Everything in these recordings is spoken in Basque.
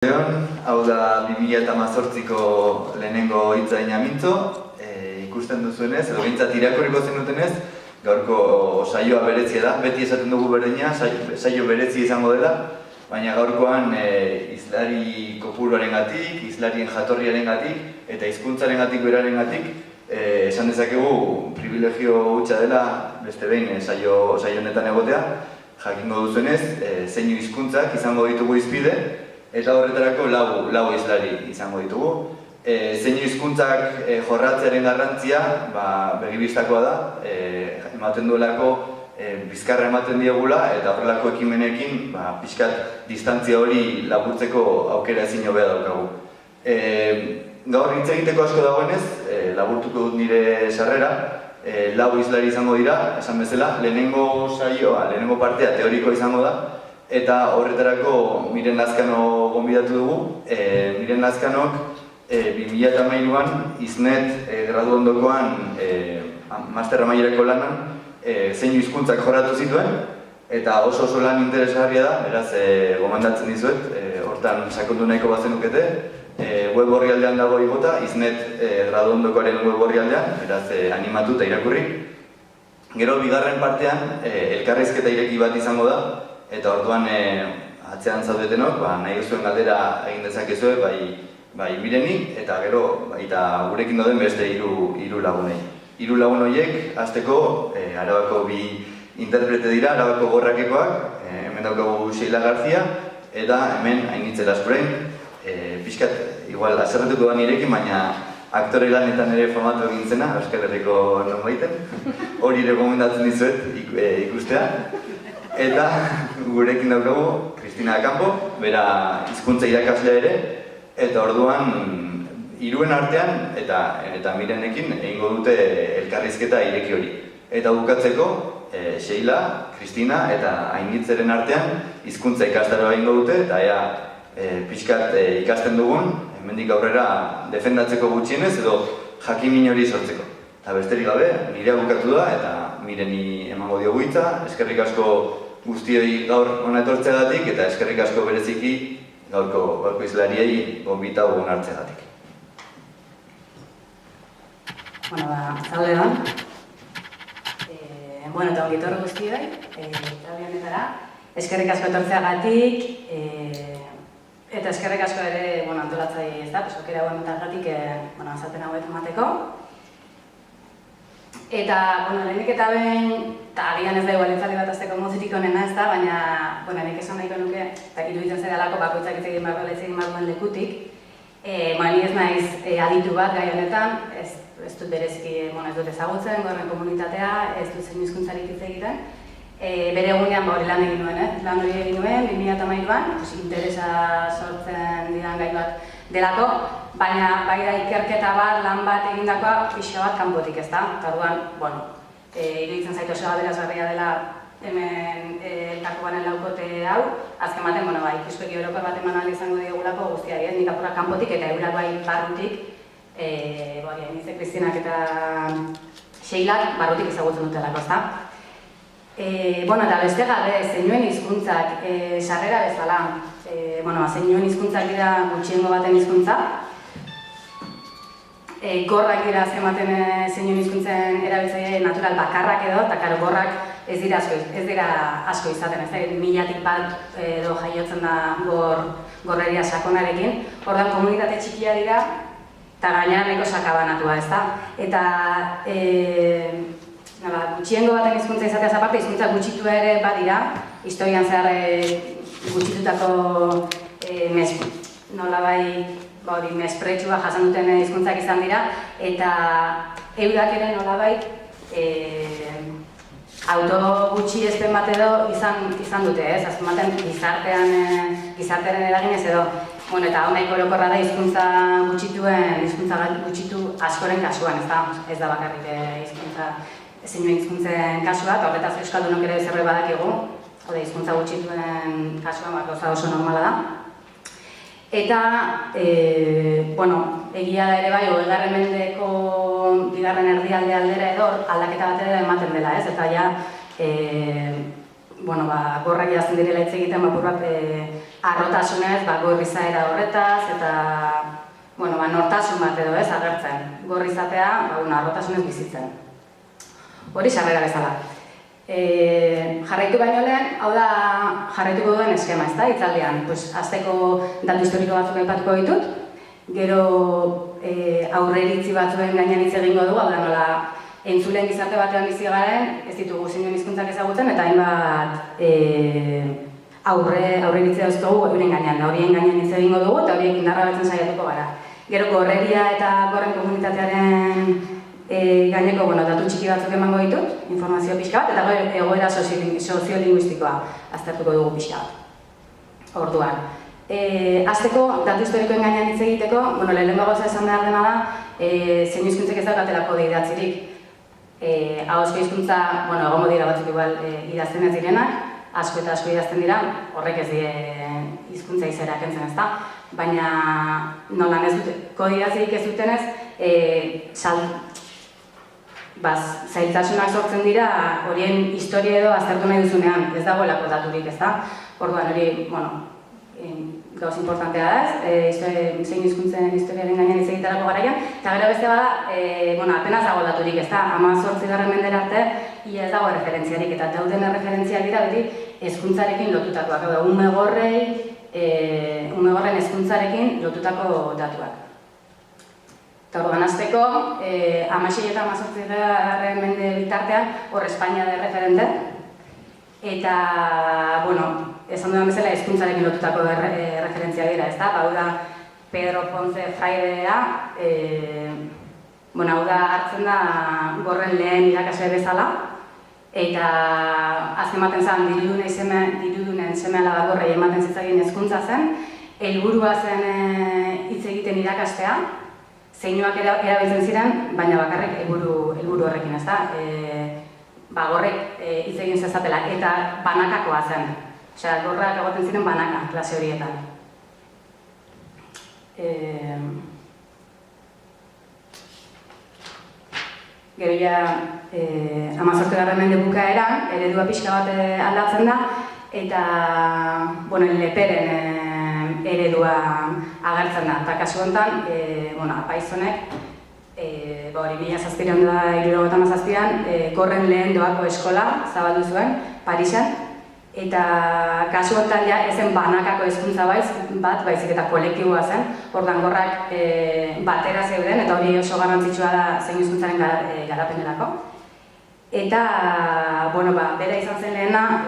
Hau da 2018ko lehenengo hitzaina mintzo, ikusten duzuenez, edo bintzat irakurriko zenutenez, gaurko saioa berezia da, beti esaten dugu berdina, saio berezia izango dela, baina gaurkoan hizlari kopuruarengatik, hizlarien jatorriarengatik eta hizkuntzarengatik berarengatik esan dezakegu privilegio hutsa dela beste behin saio honetan egotea, jakingo duzuenez, zeinu hizkuntzak izango ditugu hizpide, eta horretarako lau hizlari izango ditugu. Zeinu hizkuntzak jorratzearen garrantzia begibistakoa da, ematen duelako bizkarra ematen diegula eta horrelako ekimenekin pixkat distantzia hori lapurtzeko aukera ezin hobea daukagu. Gaur hitz egiteko asko dagoenez, laburtuko dut nire sarrera, lau hizlari izango dira, esan bezala, lehenengo saioa, lehenengo partea teoriko izango da, eta horretarako Miren Lazkano gonbidatu dugu. Miren Lazkanok 2013an ISNET gradu ondokoan master amaierako lanan zeinu hizkuntzak jorratu zituen, eta oso lan interesgarria da, beraz gomendatzen dizuet, hortan sakondu nahiko bazenukete, web orrialdean dago igota, ISNET gradu ondokoaren web orrialdean, beraz animatu eta irakurri. Gero bigarren partean elkarrizketa ireki bat izango da, eta orduan atzean zaudetenok, nahi duzuen galdera egin dezakezue, bai Mireni, eta gero baita gurekin dauden beste hiru lagunei. Hiru lagun horiek, hasteko Arabako bi interprete dira, Arabako gorrakekoak, hemen daukagu Sheila García, eta hemen Ainitze Laspurain, pixkat, igual, azerretuko da nirekin, baina aktore lanetan ere formatu egin zena, Euskal Herriko nonbaiten, hori ere gomendatzen dizuet ikustea. Eta gurekin daukagu Cristina Campo, bera hizkuntza irakaslea ere, eta orduan hiruen artean eta Mirenekin egingo dute elkarrizketa ireki hori. Eta bukatzeko Sheila, Cristina eta Ainitzeren artean hizkuntza ikastaroa egingo dute, eta pixkat ikasten dugun, hemendik aurrera defendatzeko gutxienez edo jakimin hori sortzeko. Eta besterik gabe, nirea bukatu da eta Mireni emango diogu hitza. Eskerrik asko guztioi gaur hona etortzeagatik eta eskerrik asko bereziki gaurko hizlariei gonbita hona hartzeagatik. Zaude da. Eta ongi etorri guztioi, talde honetara. Eskerrik asko etortzeagatik, eta eskerrik asko ere antolatzaile ez da, aukera hauen metalgatik azalpen hauek emateko. Eta, lehenik eta behin, eta agian ez da igual entzaldi bat azteko mozirik onena ez da, baina nik esan nahiko nuke, eta iruditzen zaidalako bakoitzak ez egin barruan lekutik. Ni ez naiz aditu bat gai honetan, ez dut bereziki ez dut ezagutzen, gorren komunitatea, ez dut zein hizkuntzarik hitz egiten. Bere egunean hori lan egin nuen, lan hori egin nuen, 2013an, interesa sortzen didan gai bat delako, baina bai da ikerketa bat, lan bat egindakoa pixka bat kanpotik ez da. Eta orduan, iruditzen zaitu oso aberasgarria dela hemen elkarko garen laukote hau, azken baten, ikuspegi orokor bat eman ahal izango diogulako guztiari, nik apurra kanpotik eta eurak bai barrutik, Ainize Kristinak eta Sheilak barrutik ezagutzen dutelako, ez da. Eta beste gabe, zeinuen hizkuntzak sarrera bezala, zeinuen hizkuntzak dira gutxiengo baten hizkuntza. Gorrak dira azkematen zeinuen hizkuntzen erabiltzaile natural bakarrak edo, eta gorrak ez dira asko izaten, ez da, milatik bat edo jaiotzen da gorreria sakonarekin. Orduan komunitate txikia dira, eta gainera nahiko sakabanatua, ez da. Eta gutxiengo baten hizkuntza izateaz aparte, hizkuntza gutxitu ere badira, historian zehar gutxitutako mespretsua jasan duten hizkuntzak izan dira, eta eurak ere nolabait auto gutxi ezpen bat edo izan dute, ez? Azken baten gizartearen eraginez edo. Eta hau nahiko orokorra da hizkuntza gutxitu askoren kasuan, ez da bakarrik zeinuen hizkuntzen kasua, eta horretaz euskaldunok ere zerbait badakigu, hizkuntza gutxituen kasuan gauza oso normala da. Eta, egia da ere bai, 20. mendeko bigarren erdialde aldera edo aldaketa bat ere ematen dela, ez? Eta gorrak jazten direla hitz egiten, apur bat arrotasunez, gorri izaera horretaz, eta nortasun bat edo ez agertzen. Gorri izatea, arrotasunez bizitzen. Hori sarrera bezala. Jarraitu baino lehen, hau da jarraituko duen eskema, ez da, hitzaldian. Azteko datu historiko batzuk aipatuko ditut, gero aurreiritzi batzuen gainean hitz egingo dugu, hau da nola entzulen gizarte batean bizi garen, ez ditugu zeinen hizkuntzak ezagutzen, eta hainbat aurreiritzi dauzkogu horien gainean, horien gainean hitz egingo dugu, eta horiek indarra batzen saiatuko gara. Gero gorreria eta gorren komunitatearen gaineko datu txiki batzuk emango ditut, informazio pixka bat, eta egoera soziolinguistikoa aztertuko dugu pixka bat. Orduan. Azteko, datu historikoen gainean hitz egiteko, lehenengo gauza esan behar dena da, zein hizkuntzek ez daukatelako deidatzirik. Ahozko hizkuntza, egongo dira batzuk igual idazten ez direnak, asko eta asko idazten dira, horrek ez die hizkuntza izera kentzen ez da, baina nolan ez dute, kodidatzirik ez dutenez, zailtasunak sortzen dira horien historia edo aztertu nahi duzunean, ez dagoelako daturik ez da. Orduan hori, gauz importantea da ez, zein hizkuntzen historiaren gainean hitz egiterako garaian, eta gero beste bada, apenas dago daturik ez da, 18. mendera arte, ia ez dago referentziarik, eta dauden referentziak dira beti hezkuntzarekin lotutakoak, hau da, ume gorren hezkuntzarekin lotutako datuak. Eta orduan hasteko, 16 eta 18. mende bitartean, hor Espainia da referente, eta, esan dudan bezala hezkuntzarekin lotutako referentzia dira, ez da? Hau da, Pedro Ponce Fraidea, hau da hartzen da gorren lehen irakasle bezala, eta azken zen dirudunen seme-alaba gorrei ematen zitzagin hezkuntza zen, helburua zen hitz egiten irakastea, zeinuak erabiltzen ziren, baina bakarrik helburu horrekin, ez da? Gorrek hitz egin zezatela, eta banakakoa zen. Osea, gorrak egoten ziren banaka, klase horietan. Gero ja, 18. mende bukaeran, eredua pixka bat aldatzen da, eta, leperen eredua agertzen da. Eta kasu honetan, apaizonek, hori 1777an, gorren lehen doako eskola zabaldu zuen, Parisen, eta kasu honetan ja ezen banakako hezkuntza bat, baizik eta kolektiboa zen, ordan gorrak batera zeuden, eta hori oso garrantzitsua da zein hizkuntzaren garapenerako. Eta, bera izan zen lehena,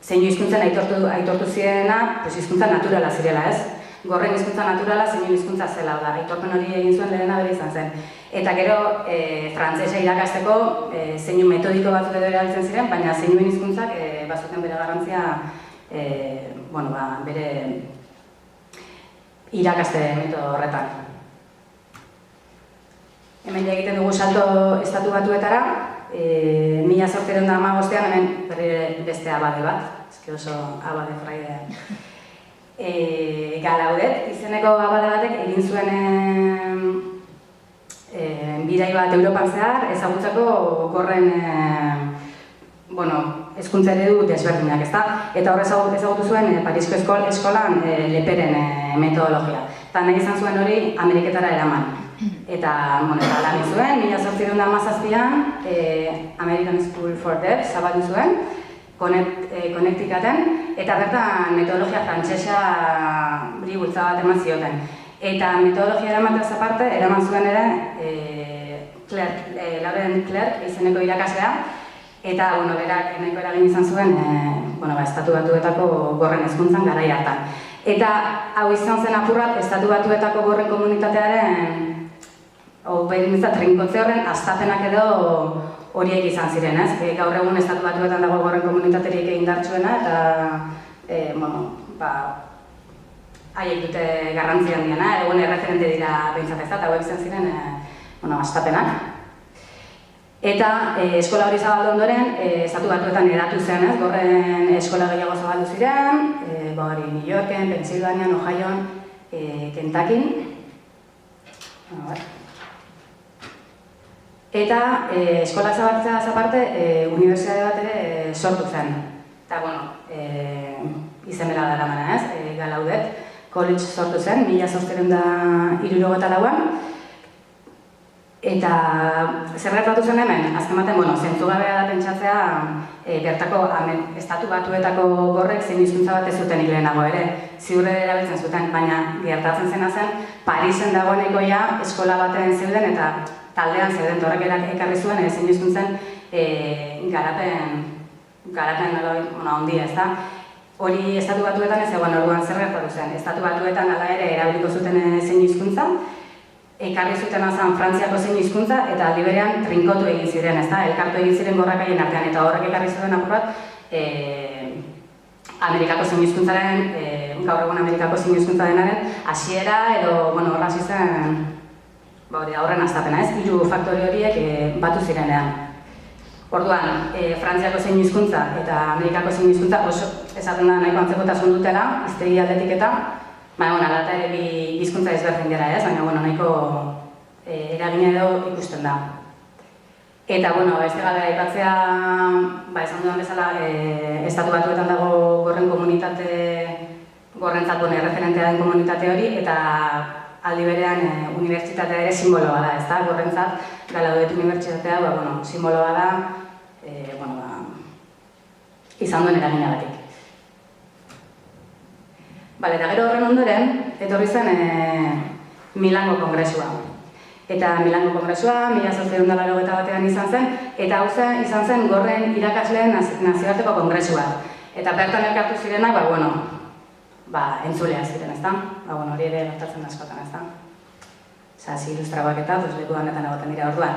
zein hizkuntzen aitortu zirena, hizkuntza naturala zirela, ez? Gorren hizkuntza naturala zein hizkuntza zela, da, aitorpen hori egin zuen lehena bera izan zen. Eta gero, frantsesa irakasteko zeinu metodiko batzuk edo erabiltzen ziren, baina zeinuen hizkuntzak bazuten bere garrantzia bere irakaste metodo horretan. Hemen egiten dugu salto estatu batuetara, 1815an hemen beste abade bat, eski oso abade Fraidea. Galaudet, izeneko abade batek egin zuen bidai bat Europan zehar, ezagutzako gorren hezkuntza eredu desberdinak, ezta? Eta hor ezagutu zuen Parisko eskolan leperen metodologia. Eta nahi izan zuen hori Ameriketara eraman. Eta lan zuen, 1817an American School for Deaf zabaldu zuen, Connecticuten, eta bertan metodologia frantsesa bultza bat eman zioten. Eta metodologia eramatez aparte, eraman zuen ere Lauren Clerk izeneko irakaslea, eta berak nahiko eragin izan zuen estatu batuetako gorren hezkuntzan garai hartan. Eta hau izan zen apurrat, estatu batuetako gorren komunitatearen trinkotze horren hastapenak edo horiek izan ziren, ez? Gaur egun estatu batuetan dago gorren komunitaterik indartsuena, eta haiek dute garrantzi handiena, egun erreferente dira behintzat ez da, eta hauek izan ziren hastapenak. Eta eskola hori zabaldu ondoren, estatu batuetan edatu zen, ez? Gorren eskola gehiago zabaldu ziren, New Yorken, Pennsylvanian, Ohioan, Kentuckyn. Eta eskola zabaltzea aparte, unibertsitate bat ere sortu zen. Eta, bueno, izen bera dara mana ez, Galaudet, college sortu zen, 1864an. Eta zer gertatu zen hemen, azken baten, bueno, zentzugabea da pentsatzea bertako estatu batuetako gorrek zein hizkuntza bat ez zuten lehenago ere, ziurre erabiltzen zuten, baina gertatzen zena zen Parisen dagoeneko ja eskola baten zeuden eta taldean zeuden horrek ekarri zuen zein hizkuntzen garapen handia, ez da? Hori estatu batuetan ez egon orduan zer gertatu zen, estatu batuetan ala ere erabiliko zuten zein hizkuntza, ekarri zuten zen Frantziako zein hizkuntza eta aldi berean trinkotu egin ziren, ezta? Elkartu egin ziren gorrakaien artean eta horrek ekarri zuten apur bat Amerikako zein hizkuntzaren, gaur egun Amerikako zein hizkuntza denaren hasiera edo, bueno, horra hasi zen, hori da horren hastapena, ez? 3 faktore horiek batu zirenean. Orduan, Frantziako zein hizkuntza eta Amerikako zein hizkuntza oso esaten da nahiko antzekotasun dutela, hiztegi aldetik eta baina, alata ere bi hizkuntza ezberdin dira ez, baina, nahiko eragina edo ikusten da. Eta, beste galdera aipatzea, esan dudan bezala, estatu batuetan dago gorren komunitate, gorrentzat erreferentea den komunitate hori, eta aldi berean unibertsitatea ere simboloa da, ez da, gorrentzat, Galaudet unibertsitatea, simboloa da, izan duen eraginagatik. Eta gero horren ondoren, etorri zen Milango Kongresua. Eta Milango Kongresua, 1881an izan zen, eta hau izan zen gorren irakasleen nazioarteko kongresua. Eta bertan elkartu zirenak, entzuleak ziren, ezta? Hori ere gertatzen da askotan, ezta? Sasi ilustragoak eta leku honetan egoten dira orduan.